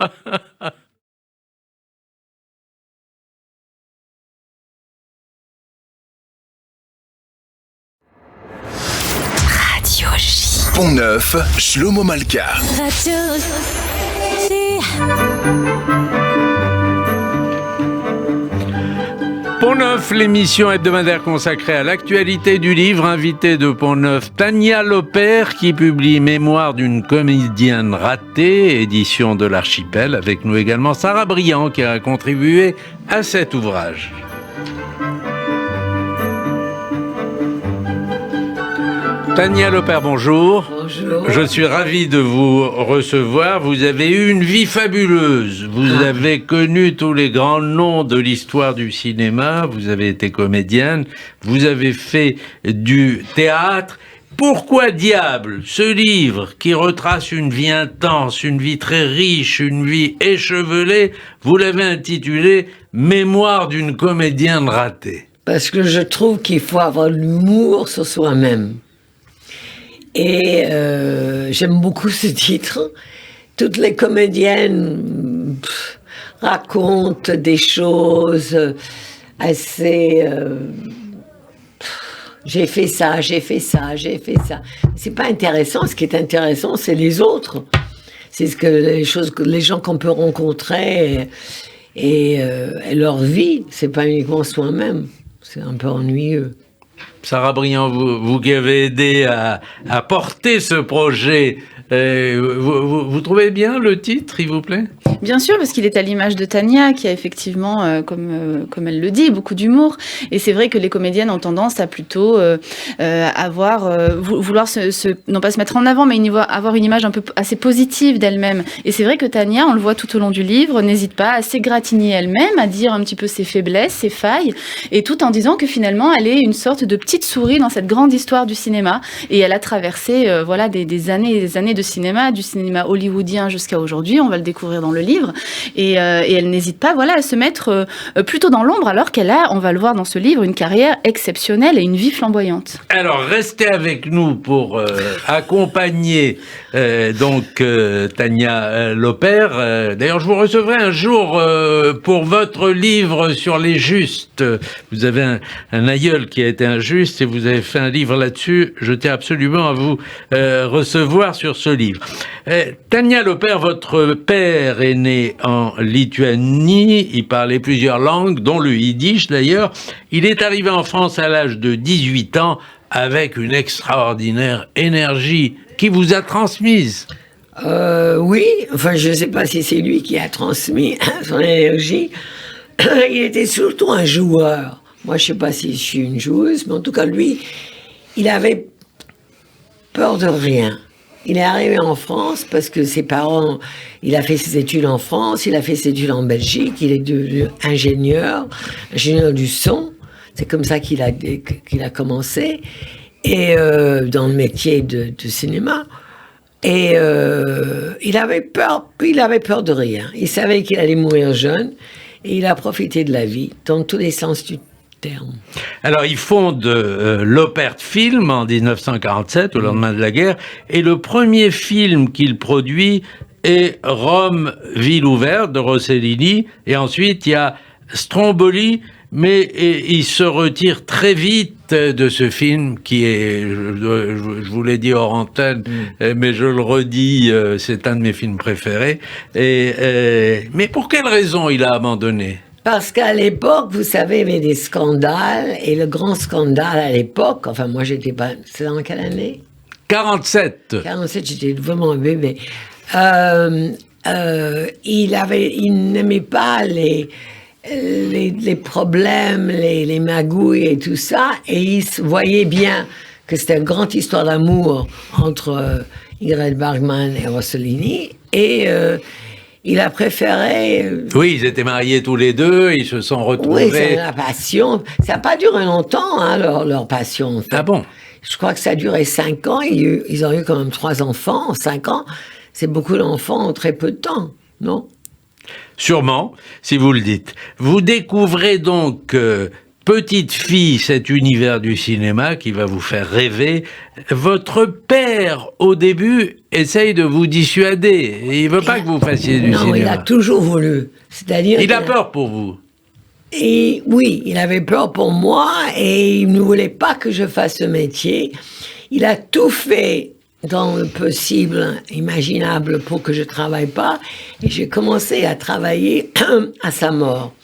Radio J. Pont-Neuf, Shlomo Malka. Radio J. Pont-Neuf, l'émission hebdomadaire consacrée à l'actualité du livre. Invité de Pont-Neuf, Tania Lopère, qui publie Mémoire d'une comédienne ratée, édition de l'Archipel. Avec nous également Sarah Briand, qui a contribué à cet ouvrage. Tania Lopère, bonjour. Bonjour. Je suis ravi de vous recevoir. Vous avez eu une vie fabuleuse. Vous avez connu tous les grands noms de l'histoire du cinéma. Vous avez été comédienne. Vous avez fait du théâtre. Pourquoi diable ce livre qui retrace une vie intense, une vie très riche, une vie échevelée, vous l'avez intitulé « Mémoire d'une comédienne ratée ». Parce que je trouve qu'il faut avoir l'humour sur soi-même. Et j'aime beaucoup ce titre. Toutes les comédiennes racontent des choses assez... j'ai fait ça, j'ai fait ça, j'ai fait ça. C'est pas intéressant. Ce qui est intéressant, c'est les autres. C'est ce que les gens qu'on peut rencontrer et leur vie. C'est pas uniquement soi-même. C'est un peu ennuyeux. Sarah Briand, vous qui avez aidé à porter ce projet, vous trouvez bien le titre, s'il vous plaît ? Bien sûr, parce qu'il est à l'image de Tania, qui a effectivement, comme elle le dit, beaucoup d'humour. Et c'est vrai que les comédiennes ont tendance à plutôt vouloir non pas se mettre en avant, mais avoir une image un peu assez positive d'elle-même. Et c'est vrai que Tania, on le voit tout au long du livre, n'hésite pas à s'égratigner elle-même, à dire un petit peu ses faiblesses, ses failles, et tout en disant que finalement, elle est une sorte de petite souris dans cette grande histoire du cinéma. Et elle a traversé des années et des années de cinéma, du cinéma hollywoodien jusqu'à aujourd'hui. On va le découvrir dans le livre. Et elle n'hésite pas à se mettre plutôt dans l'ombre, alors qu'elle a, on va le voir dans ce livre, une carrière exceptionnelle et une vie flamboyante. Alors, restez avec nous pour accompagner Tania Lopère. D'ailleurs, je vous recevrai un jour pour votre livre sur les justes. Vous avez un aïeul qui a été injuste et vous avez fait un livre là-dessus. Je tiens absolument à vous recevoir sur ce livre. Tania Lopère, votre père est né en Lituanie. Il parlait plusieurs langues, dont le yiddish d'ailleurs. Il est arrivé en France à l'âge de 18 ans avec une extraordinaire énergie qui vous a transmise. Oui, enfin je ne sais pas si c'est lui qui a transmis son énergie. Il était surtout un joueur. Moi je ne sais pas si je suis une joueuse, mais en tout cas lui, il avait peur de rien. Il est arrivé en France parce que ses parents, il a fait ses études en France, il a fait ses études en Belgique, il est devenu ingénieur du son. C'est comme ça qu'il a commencé, et dans le métier de cinéma. Et il avait peur de rien. Il savait qu'il allait mourir jeune, et il a profité de la vie dans tous les sens du terme. Alors, il fonde l'Opert Film en 1947, au lendemain de la guerre, et le premier film qu'il produit est Rome, ville ouverte de Rossellini, et ensuite il y a Stromboli, mais il se retire très vite de ce film qui est, je vous l'ai dit hors antenne, mais je le redis, c'est un de mes films préférés. Mais pour quelle raison il a abandonné ? Parce qu'à l'époque, vous savez, il y avait des scandales, et le grand scandale à l'époque, enfin moi j'étais pas... C'est dans quelle année ? 47. 47, j'étais vraiment un bébé. Il n'aimait pas les problèmes, les magouilles et tout ça, et il voyait bien que c'était une grande histoire d'amour entre Ingrid Bergman et Rossellini, et il a préféré... Oui, ils étaient mariés tous les deux, ils se sont retrouvés... Oui, c'est la passion. Ça n'a pas duré longtemps, hein, leur passion. En fait. Ah bon ? Je crois que ça a duré 5 ans. Ils ont eu quand même 3 enfants en 5 ans. C'est beaucoup d'enfants en très peu de temps, non ? Sûrement, si vous le dites. Vous découvrez donc petite fille cet univers du cinéma qui va vous faire rêver. Votre père, au début, essaye de vous dissuader. Et il veut pas que vous fassiez du cinéma. Non, il a toujours voulu. C'est-à-dire Il a peur pour vous. Et oui, il avait peur pour moi et il ne voulait pas que je fasse ce métier. Il a tout fait dans le possible, imaginable, pour que je travaille pas. Et j'ai commencé à travailler à sa mort.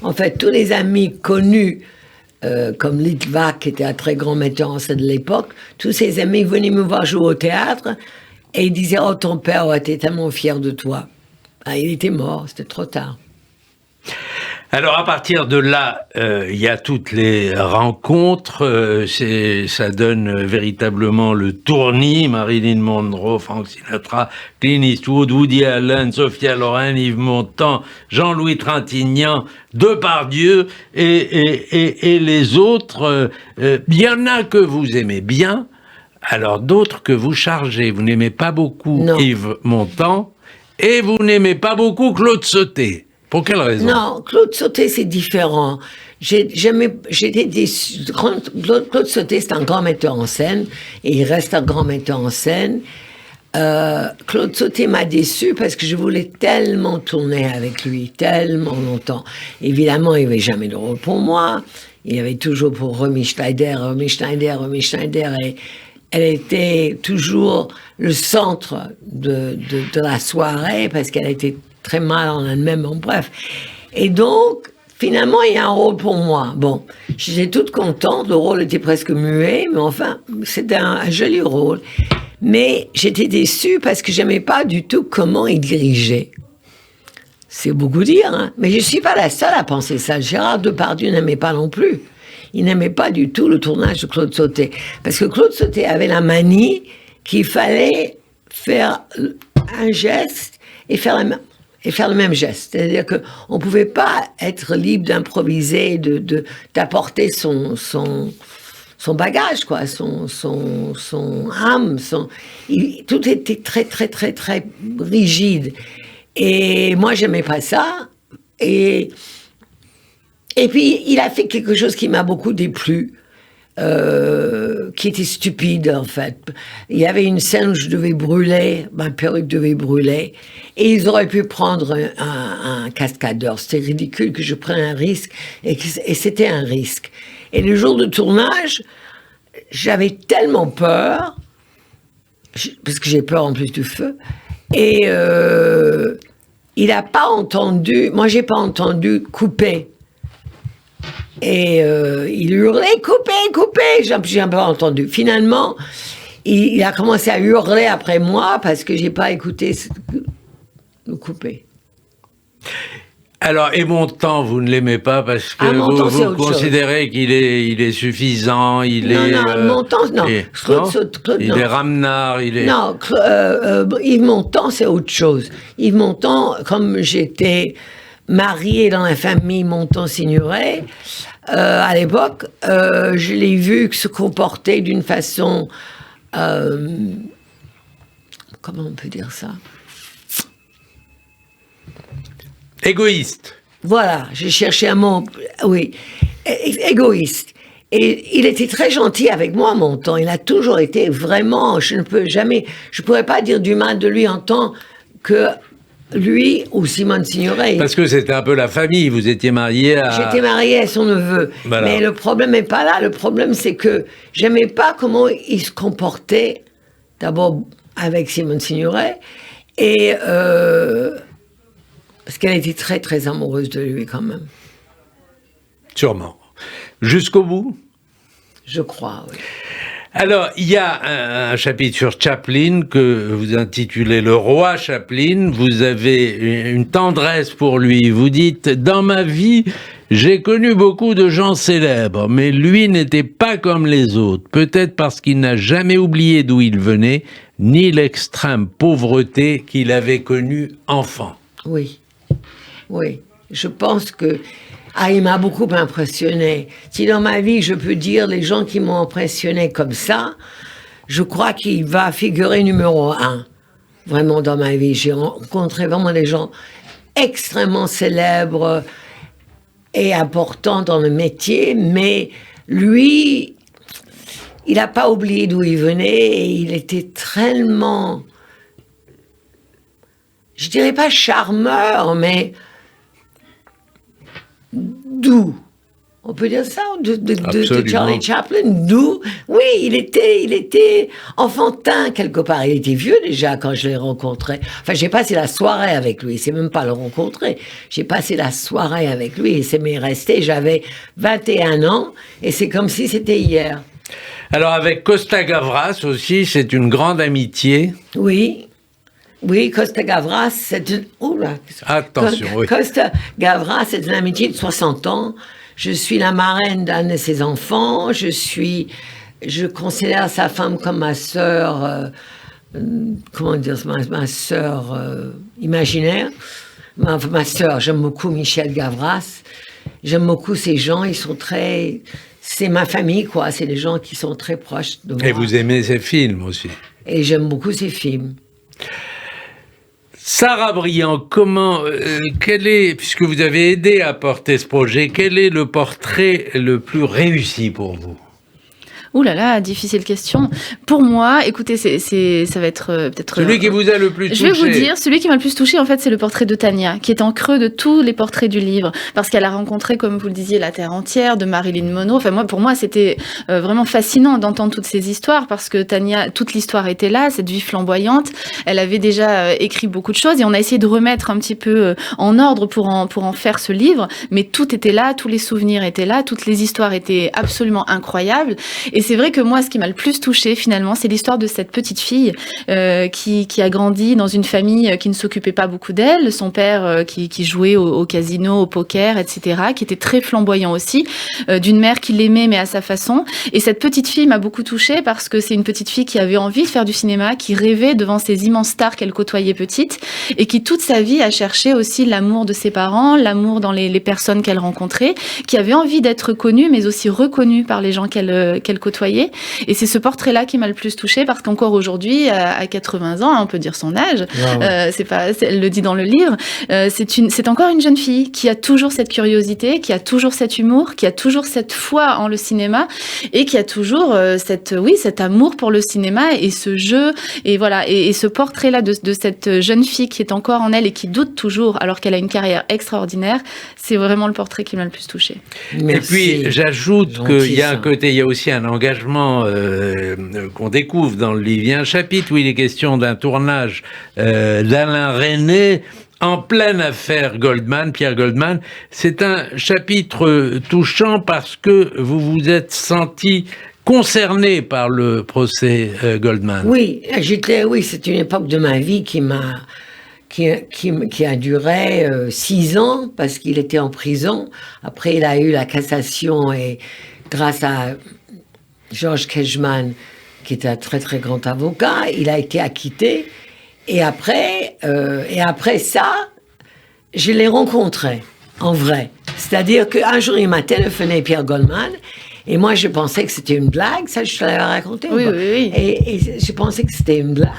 En fait, tous les amis connus, comme Litvak, qui était un très grand metteur en scène de l'époque, tous ses amis venaient me voir jouer au théâtre et ils disaient « Oh, ton père était tellement fier de toi. » Il était mort, c'était trop tard. Alors à partir de là, il y a toutes les rencontres, ça donne véritablement le tournis, Marilyn Monroe, Frank Sinatra, Clint Eastwood, Woody Allen, Sophia Loren, Yves Montand, Jean-Louis Trintignant, Depardieu et les autres. Il y en a que vous aimez bien, alors d'autres que vous chargez. Vous n'aimez pas beaucoup Yves Montand et vous n'aimez pas beaucoup Claude Sautet. Pour quelle raison? Non, Claude Sautet, c'est différent. J'étais déçue. Claude Sautet, c'est un grand metteur en scène, et il reste un grand metteur en scène. Claude Sautet m'a déçue parce que je voulais tellement tourner avec lui, tellement longtemps. Évidemment, il n'y avait jamais de rôle pour moi. Il y avait toujours pour Romy Schneider, et elle était toujours le centre de la soirée parce qu'elle était très mal en elle-même, bon, bref. Et donc, finalement, il y a un rôle pour moi. Bon, j'étais toute contente, le rôle était presque muet, mais enfin, c'était un joli rôle. Mais j'étais déçue parce que j'aimais pas du tout comment il dirigeait. C'est beaucoup dire, hein, mais je suis pas la seule à penser ça. Gérard Depardieu n'aimait pas non plus. Il n'aimait pas du tout le tournage de Claude Sautet. Parce que Claude Sautet avait la manie qu'il fallait faire un geste et faire le même geste. C'est-à-dire qu'on ne pouvait pas être libre d'improviser, d'apporter son bagage, quoi, son âme. Tout était très, très, très, très rigide. Et moi, j'aimais pas ça. Et puis, il a fait quelque chose qui m'a beaucoup déplu. Qui était stupide en fait. Il y avait une scène où je devais brûler, ma perruque devait brûler, et ils auraient pu prendre un cascadeur. C'était ridicule que je prenne un risque, et c'était un risque. Et le jour de tournage, j'avais tellement peur, parce que j'ai peur en plus du feu, et il n'a pas entendu, moi j'ai pas entendu couper. Et il hurlait, coupez, j'ai pas entendu. Finalement, il a commencé à hurler après moi parce que j'ai pas écouté le couper. Alors, et Montand, vous ne l'aimez pas parce que vous considérez qu'il est suffisant, Montand, non. Il est ramenard, Non, Yves Montand, c'est autre chose. Yves Montand, comme j'étais mariée dans la famille Montand-Signoret, à l'époque, je l'ai vu se comporter d'une façon... comment on peut dire ça? Égoïste. Voilà, j'ai cherché un mot, oui, égoïste. Et il était très gentil avec moi, Montand. Il a toujours été vraiment, je pourrais pas dire du mal de lui en tant que lui ou Simone Signoret. Parce que c'était un peu la famille, vous étiez mariée à... J'étais mariée à son neveu. Voilà. Mais le problème n'est pas là. Le problème, c'est que j'aimais pas comment il se comportait, d'abord avec Simone Signoret, et parce qu'elle était très, très amoureuse de lui quand même. Sûrement. Jusqu'au bout? Je crois, oui. Alors, il y a un chapitre sur Chaplin que vous intitulez « Le roi Chaplin ». Vous avez une tendresse pour lui. Vous dites « Dans ma vie, j'ai connu beaucoup de gens célèbres, mais lui n'était pas comme les autres. Peut-être parce qu'il n'a jamais oublié d'où il venait, ni l'extrême pauvreté qu'il avait connue enfant. » Oui, oui. Je pense que... il m'a beaucoup impressionné. Si dans ma vie, je peux dire les gens qui m'ont impressionné comme ça, je crois qu'il va figurer numéro 1. Vraiment dans ma vie. J'ai rencontré vraiment des gens extrêmement célèbres. et important dans le métier, mais lui, il n'a pas oublié d'où il venait et il était tellement, je dirais pas charmeur, mais doux. On peut dire ça de Charlie Chaplin, doux. Oui, il était enfantin quelque part. Il était vieux déjà quand je l'ai rencontré. Enfin, j'ai passé la soirée avec lui. C'est même pas le rencontrer. J'ai passé la soirée avec lui et c'est m'est resté. J'avais 21 ans et c'est comme si c'était hier. Alors avec Costa Gavras aussi, c'est une grande amitié. Oui. Oui, Costa Gavras, c'est une... Oula, attention, oui. Costa Gavras, c'est une amitié de 60 ans. Je suis la marraine d'un de ses enfants. Je considère sa femme comme ma sœur, comment dire, ma sœur imaginaire. Ma sœur, j'aime beaucoup Michel Gavras. J'aime beaucoup ces gens, ils sont très... C'est ma famille, quoi. C'est des gens qui sont très proches de moi. Et vous aimez ses films aussi. Et j'aime beaucoup ses films. Sarah Briand, quel est, puisque vous avez aidé à porter ce projet, quel est le portrait le plus réussi pour vous ? Ouh là là, difficile question. Pour moi, écoutez, ça va être peut-être... Celui qui vous a le plus touché. Je vais vous dire, celui qui m'a le plus touché, en fait, c'est le portrait de Tania, qui est en creux de tous les portraits du livre. Parce qu'elle a rencontré, comme vous le disiez, la Terre entière, de Marilyn Monroe. Enfin, pour moi, c'était vraiment fascinant d'entendre toutes ces histoires, parce que Tania, toute l'histoire était là, cette vie flamboyante. Elle avait déjà écrit beaucoup de choses, et on a essayé de remettre un petit peu en ordre pour en faire ce livre. Mais tout était là, tous les souvenirs étaient là, toutes les histoires étaient absolument incroyables. Et c'est vrai que moi, ce qui m'a le plus touchée, finalement, c'est l'histoire de cette petite fille qui a grandi dans une famille qui ne s'occupait pas beaucoup d'elle. Son père qui jouait au casino, au poker, etc., qui était très flamboyant aussi, d'une mère qui l'aimait, mais à sa façon. Et cette petite fille m'a beaucoup touchée parce que c'est une petite fille qui avait envie de faire du cinéma, qui rêvait devant ces immenses stars qu'elle côtoyait petite, et qui, toute sa vie, a cherché aussi l'amour de ses parents, l'amour dans les personnes qu'elle rencontrait, qui avait envie d'être connue, mais aussi reconnue par les gens qu'elle côtoyait. Et c'est ce portrait-là qui m'a le plus touchée parce qu'encore aujourd'hui, à 80 ans, on peut dire son âge, elle le dit dans le livre, c'est encore une jeune fille qui a toujours cette curiosité, qui a toujours cet humour, qui a toujours cette foi en le cinéma et qui a toujours cet amour pour le cinéma et ce jeu et voilà et ce portrait-là de cette jeune fille qui est encore en elle et qui doute toujours alors qu'elle a une carrière extraordinaire, c'est vraiment le portrait qui m'a le plus touchée. Merci. Et puis j'ajoute qu'il y a un côté, il y a aussi un engagement qu'on découvre dans le livre. Il y a un chapitre où il est question d'un tournage d'Alain Resnais en pleine affaire Goldman, Pierre Goldman. C'est un chapitre touchant parce que vous vous êtes senti concerné par le procès Goldman. Oui, c'est une époque de ma vie qui a duré 6 ans parce qu'il était en prison. Après, il a eu la cassation et grâce à Georges Kejman, qui est un très très grand avocat, il a été acquitté. Et après ça, je l'ai rencontré en vrai. C'est-à-dire qu'un jour, il m'a téléphoné, Pierre Goldman, et moi, je pensais que c'était une blague. Ça, je te l'avais raconté. Oui, oui. Et je pensais que c'était une blague.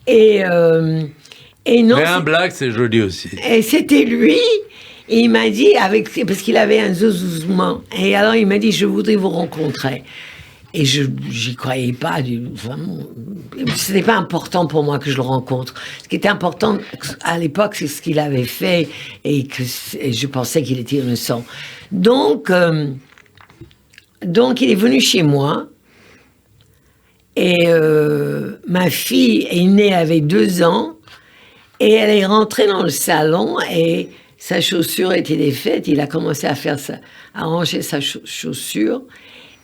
Et non. Mais un blague, c'est joli aussi. Et c'était lui. Et il m'a dit, parce qu'il avait un zouzouzement, et alors il m'a dit, je voudrais vous rencontrer. Et j'y croyais pas, vraiment. C'était pas important pour moi que je le rencontre. Ce qui était important à l'époque, c'est ce qu'il avait fait, et je pensais qu'il était innocent. Donc il est venu chez moi, et ma fille est née avec 2 ans, et elle est rentrée dans le salon, et sa chaussure était défaite, il a commencé à ranger sa chaussure,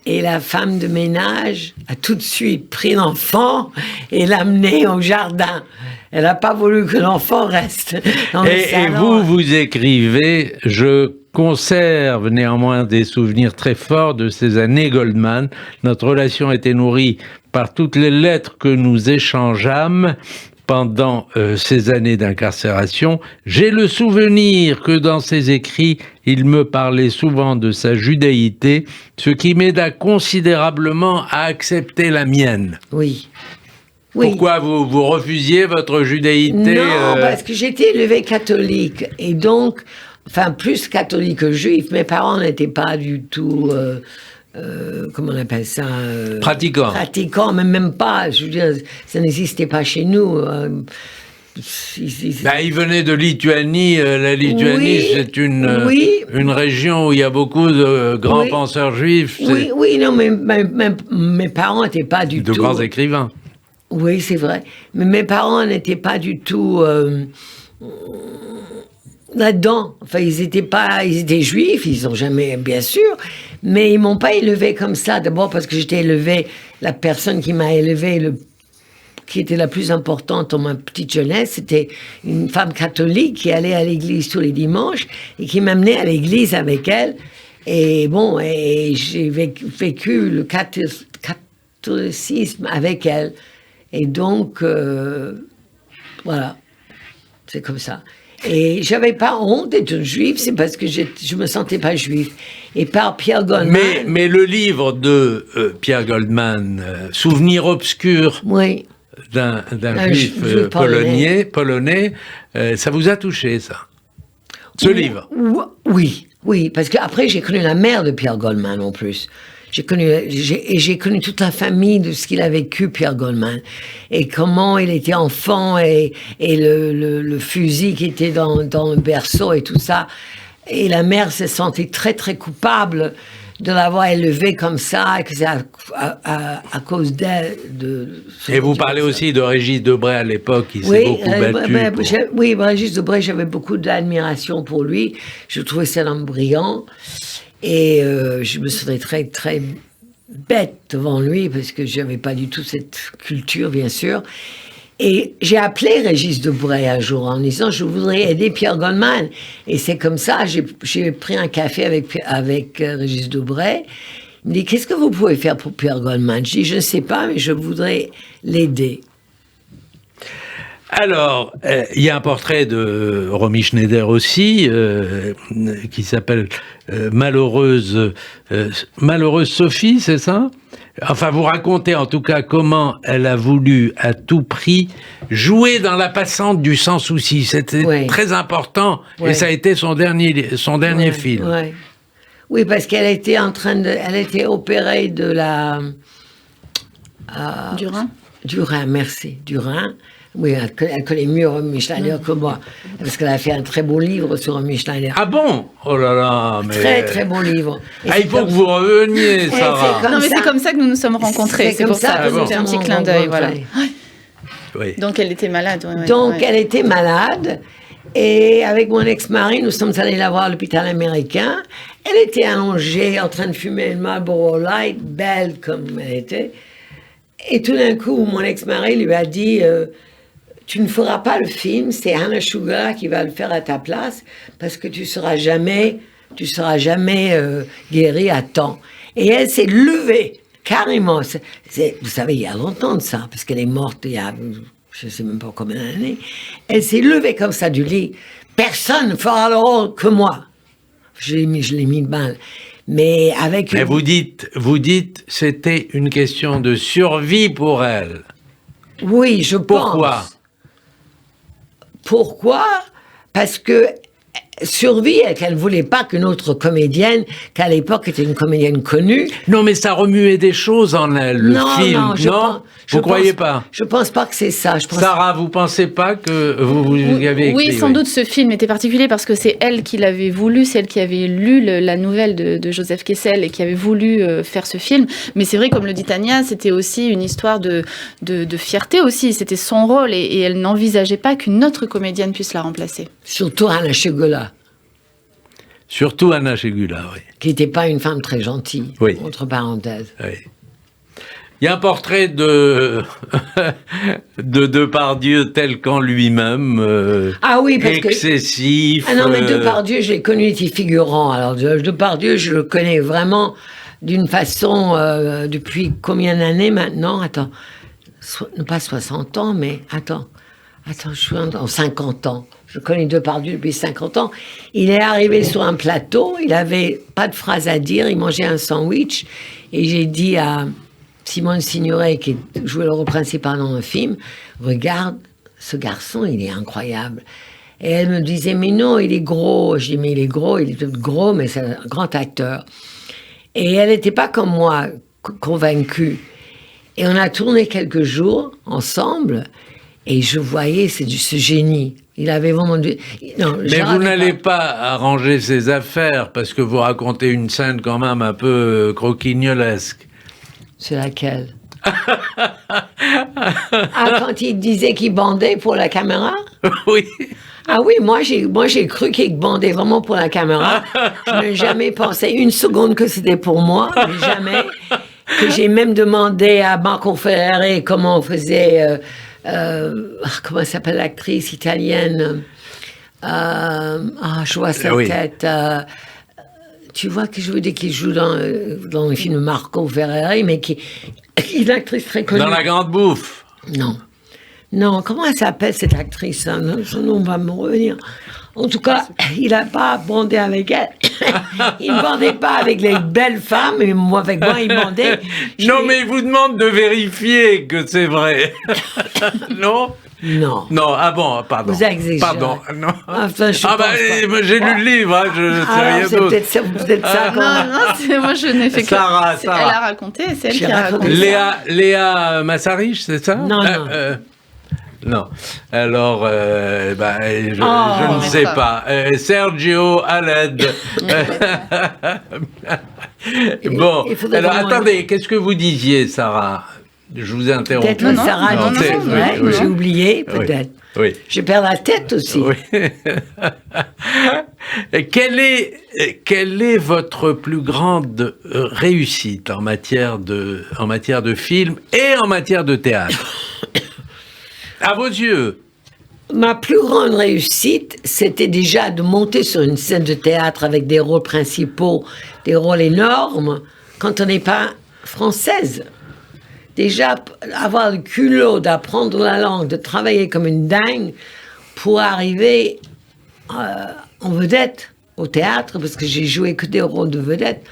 et la femme de ménage a tout de suite pris l'enfant et l'a amené au jardin. Elle n'a pas voulu que l'enfant reste dans le salon. Et vous écrivez, je conserve néanmoins des souvenirs très forts de ces années Goldman. Notre relation était nourrie par toutes les lettres que nous échangeâmes pendant ces années d'incarcération. J'ai le souvenir que dans ses écrits, il me parlait souvent de sa judaïté, ce qui m'aida considérablement à accepter la mienne. Oui. Oui. Pourquoi vous refusiez votre judaïté Non, parce que j'étais élevée catholique. Et donc, enfin, plus catholique que juif. Mes parents n'étaient pas du tout... comment on appelle ça Pratiquants, mais même pas. Je veux dire, ça n'existait pas chez nous. Il venait de Lituanie. La Lituanie, c'est une région où il y a beaucoup de grands penseurs juifs. Oui, non, mais mes parents n'étaient pas du tout... De grands écrivains. Oui, c'est vrai. Mais mes parents n'étaient pas du tout là-dedans. Enfin, ils étaient juifs, ils n'ont jamais, bien sûr, mais ils m'ont pas élevé comme ça. D'abord parce que j'étais élevée, la personne qui m'a élevée, qui était la plus importante dans ma petite jeunesse, c'était une femme catholique qui allait à l'église tous les dimanches et qui m'amenait à l'église avec elle. Et bon, j'ai vécu le catholicisme avec elle. Et donc, voilà, c'est comme ça. Et j'avais pas honte d'être juif, c'est parce que je me sentais pas juif. Et par Pierre Goldman... Mais le livre de Pierre Goldman, Souvenirs obscurs d'un juif polonais, ça vous a touché, ça? Ce livre? Oui, parce qu'après, j'ai connu la mère de Pierre Goldman en plus. J'ai connu toute la famille de ce qu'il a vécu, Pierre Goldman, et comment il était enfant, et le fusil qui était dans le berceau et tout ça. Et la mère se sentait très, très coupable de l'avoir élevé comme ça, et que c'est à cause d'elle. Et vous parlez aussi de Régis Debray à l'époque, qui s'est beaucoup battu. Oui, Régis Debray, j'avais beaucoup d'admiration pour lui. Je trouvais ça un homme brillant. Et je me sentais très, très bête devant lui, parce que je n'avais pas du tout cette culture, bien sûr. Et j'ai appelé Régis Debray un jour en disant « Je voudrais aider Pierre Goldman ». Et c'est comme ça, j'ai pris un café avec Régis Debray. Il me dit « Qu'est-ce que vous pouvez faire pour Pierre Goldman ?» Je dis « Je ne sais pas, mais je voudrais l'aider ». Alors, il y a un portrait de Romy Schneider aussi, qui s'appelle Malheureuse Sophie, c'est ça? Enfin, vous racontez en tout cas comment elle a voulu à tout prix jouer dans La Passante du Sans Souci. C'était très important, et ça a été son dernier film. Oui, parce qu'elle était elle était opérée de la... Du rein, merci, du rein. Oui, elle connaît mieux Romy Schneider que moi, parce qu'elle a fait un très beau livre sur Romy Schneider. Ah bon? Oh là là, mais... Très, très bon livre. Il faut que vous reveniez, Sarah. Non, mais c'est comme ça que nous nous sommes rencontrés. C'est pour ça que c'était un petit clin d'œil, voilà. Oui. Donc elle était malade. Elle était malade, et avec mon ex-mari, nous sommes allés la voir à l'hôpital américain. Elle était allongée, en train de fumer une Marlboro Light, belle comme elle était. Et tout d'un coup, mon ex-mari lui a dit... tu ne feras pas le film, c'est Hannah Sugar qui va le faire à ta place, parce que tu seras jamais guérie à temps. Et elle s'est levée, carrément. Vous savez, il y a longtemps de ça, parce qu'elle est morte il y a, je ne sais même pas combien d'années. Elle s'est levée comme ça du lit. Personne ne fera le rôle que moi. Je l'ai mis de mal. Mais avec... Mais vous dites, c'était une question de survie pour elle. Oui, je pense. Pourquoi? Parce que survie, qu'elle ne voulait pas qu'une autre comédienne, qu'à l'époque était une comédienne connue... Non, mais ça remuait des choses en elle, le film, non? Vous ne croyez pas? Je ne pense pas que c'est ça. Sarah, vous ne pensez pas que vous avez écrit? Oui, sans doute, ce film était particulier parce que c'est elle qui l'avait voulu, c'est elle qui avait lu la nouvelle de Joseph Kessel et qui avait voulu faire ce film. Mais c'est vrai, comme le dit Tania, c'était aussi une histoire de fierté aussi. C'était son rôle et elle n'envisageait pas qu'une autre comédienne puisse la remplacer. Surtout Hannah Sugar. Surtout Hannah Sugar, oui. Qui n'était pas une femme très gentille, entre parenthèses. Oui. Il y a un portrait de Depardieu tel qu'en lui-même, excessif. Ah non, mais Depardieu, je l'ai connu, il était figurant. Alors, Depardieu, je le connais vraiment d'une façon, depuis combien d'années maintenant? Attends, pas 60 ans, mais attends, je suis en 50 ans. Je connais Depardieu depuis 50 ans. Il est arrivé sur un plateau, il n'avait pas de phrase à dire, il mangeait un sandwich, et j'ai dit à Simone Signoret, qui jouait le rôle principal dans le film, regarde, ce garçon, il est incroyable. Et elle me disait, mais non, il est gros. Je dis, mais il est gros, il est peut-être gros, mais c'est un grand acteur. Et elle n'était pas comme moi, convaincue. Et on a tourné quelques jours ensemble, et je voyais, ce génie. Il avait vraiment non, mais vous n'allez pas arranger ses affaires, parce que vous racontez une scène quand même un peu croquignolesque. C'est laquelle? Quand il disait qu'il bandait pour la caméra? Oui. Ah oui, moi j'ai cru qu'il bandait vraiment pour la caméra. Je n'ai jamais pensé une seconde que c'était pour moi, mais jamais. Que j'ai même demandé à Marco Ferreri comment on faisait, comment s'appelle l'actrice italienne? Je vois sa tête. Tu vois que je veux dire qu'il joue dans le film Marco Ferreri, mais qui est une actrice très connue. Dans La Grande Bouffe. Non, comment elle s'appelle cette actrice? Son nom va me revenir. En tout cas, il n'a pas bandé avec elle. Il ne bandait pas avec les belles femmes, mais moi, avec moi, il bandait. Non, mais il vous demande de vérifier que c'est vrai. Non? Non. Non, ah bon, pardon. Vous exagérez. Pardon, non. Enfin, j'ai lu le livre, hein, je sais rien d'autre. C'est peut-être ça. Non, moi je n'ai fait que... Sarah. Elle a raconté, c'est elle qui a raconté. Léa Massarich, c'est ça? Non. Non. Alors, je ne sais pas. Sergio, à l'aide. Bon, alors attendez, qu'est-ce que vous disiez, Sarah? Je vous ai interrompu. Peut-être Sarah, non, j'ai oublié, peut-être. Oui. Je perds la tête aussi. Oui. Quelle est votre plus grande réussite en matière de film et en matière de théâtre? À vos yeux. Ma plus grande réussite, c'était déjà de monter sur une scène de théâtre avec des rôles principaux, des rôles énormes, quand on n'est pas française. Déjà, avoir le culot d'apprendre la langue, de travailler comme une dingue pour arriver en vedette au théâtre, parce que j'ai joué que des rôles de vedette.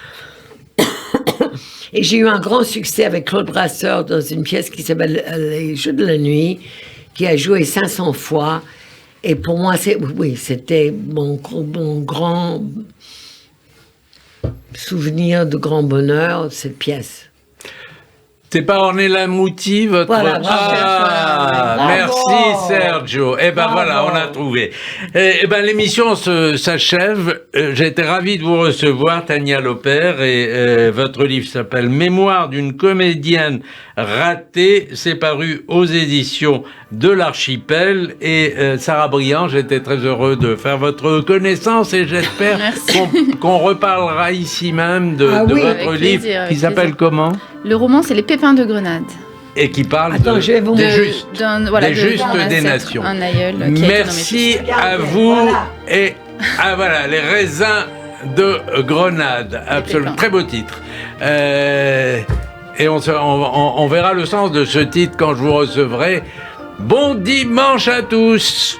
Et j'ai eu un grand succès avec Claude Brasseur dans une pièce qui s'appelle Les Jeux de la nuit, qui a joué 500 fois. Et pour moi, c'était mon grand souvenir de grand bonheur, cette pièce. C'est pas Ornella Muti, votre... Voilà, merci Sergio. Eh ben voilà, on a trouvé. Eh ben l'émission s'achève. J'ai été ravi de vous recevoir, Tania Lopère, et votre livre s'appelle Mémoire d'une comédienne ratée. C'est paru aux éditions de l'Archipel. Et Sarah Briand, j'étais très heureux de faire votre connaissance et j'espère qu'on reparlera ici même de votre livre qui s'appelle comment? Le roman, c'est Les Pépins de Grenade. Et qui parle des justes des nations. Un aïeul merci à vous. Voilà. Et les raisins de Grenade. Absolument. Très beau titre. Et on verra le sens de ce titre quand je vous recevrai. Bon dimanche à tous.